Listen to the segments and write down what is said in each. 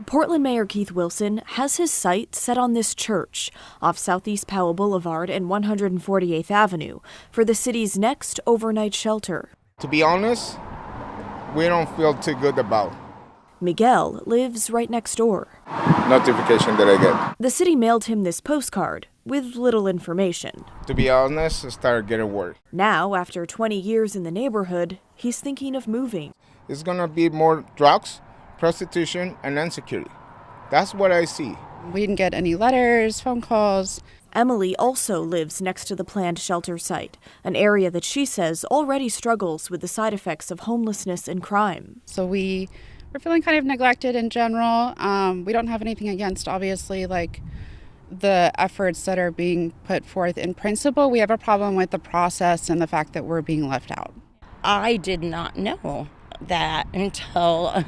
Portland Mayor Keith Wilson has his sight set on this church off Southeast Powell Boulevard and 148th Avenue for the city's next overnight shelter. To be honest, we don't feel too good about. Miguel lives right next door. Notification that I get. The city mailed him this postcard with little information. To be honest, I started getting worried. Now, after 20 years in the neighborhood, he's thinking of moving. It's gonna be more drugs, prostitution, and insecurity. That's what I see. We didn't get any letters, phone calls. Emily also lives next to the planned shelter site, an area that she says already struggles with the side effects of homelessness and crime. So we're feeling kind of neglected in general. We don't have anything against, obviously, like the efforts that are being put forth in principle. We have a problem with the process and the fact that we're being left out. I did not know that until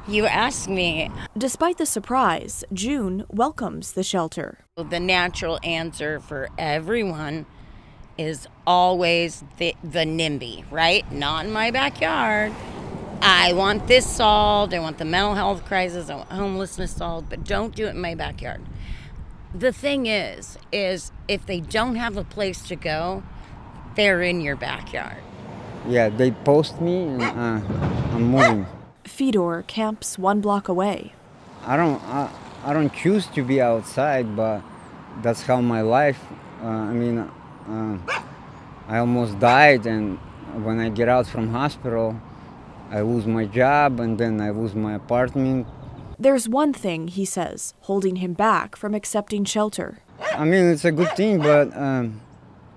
you asked me. Despite the surprise, June welcomes the shelter. The natural answer for everyone is always the NIMBY, right? Not in my backyard. I want this solved. I want the mental health crisis. I want homelessness solved, but don't do it in my backyard. The thing is if they don't have a place to go, they're in your backyard. Yeah, they post me and I'm moving. Fedor camps 1 block away. I don't choose to be outside, but that's how my life. I almost died, and when I get out from hospital, I lose my job and then I lose my apartment. There's one thing, he says, holding him back from accepting shelter. I mean, it's a good thing, but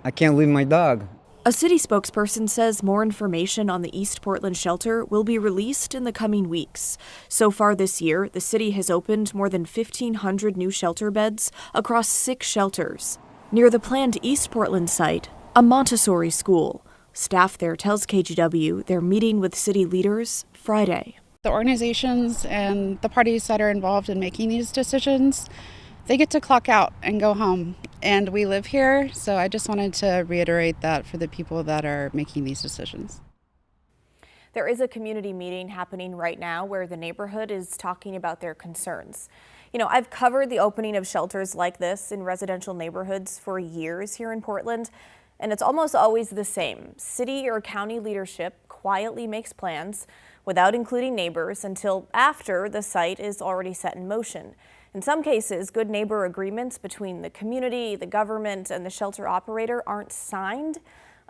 I can't leave my dog. A city spokesperson says more information on the East Portland shelter will be released in the coming weeks. So far this year, the city has opened more than 1,500 new shelter beds across 6 shelters. Near the planned East Portland site, a Montessori school. Staff there tells KGW they're meeting with city leaders Friday. The organizations and the parties that are involved in making these decisions, they get to clock out and go home. And we live here, so I just wanted to reiterate that for the people that are making these decisions. There is a community meeting happening right now where the neighborhood is talking about their concerns. You know, I've covered the opening of shelters like this in residential neighborhoods for years here in Portland, and it's almost always the same. City or county leadership quietly makes plans without including neighbors until after the site is already set in motion. In some cases, good neighbor agreements between the community, the government, and the shelter operator aren't signed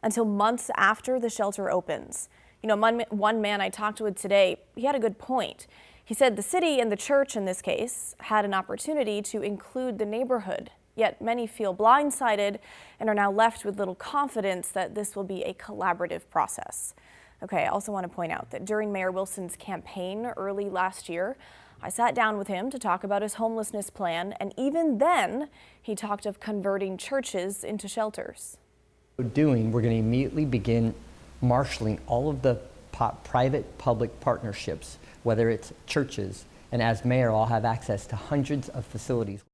until months after the shelter opens. You know, one man I talked with today, he had a good point. He said the city and the church in this case had an opportunity to include the neighborhood, yet many feel blindsided and are now left with little confidence that this will be a collaborative process. Okay, I also want to point out that during Mayor Wilson's campaign early last year, I sat down with him to talk about his homelessness plan, and even then, he talked of converting churches into shelters. We're going to immediately begin marshaling all of the private-public partnerships, whether it's churches, and as mayor, I'll have access to hundreds of facilities.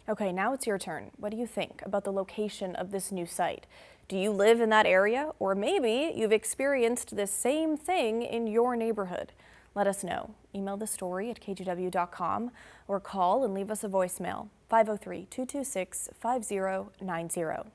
Okay, now it's your turn. What do you think about the location of this new site? Do you live in that area, or maybe you've experienced the same thing in your neighborhood? Let us know. Email the story at kgw.com or call and leave us a voicemail, 503-226-5090.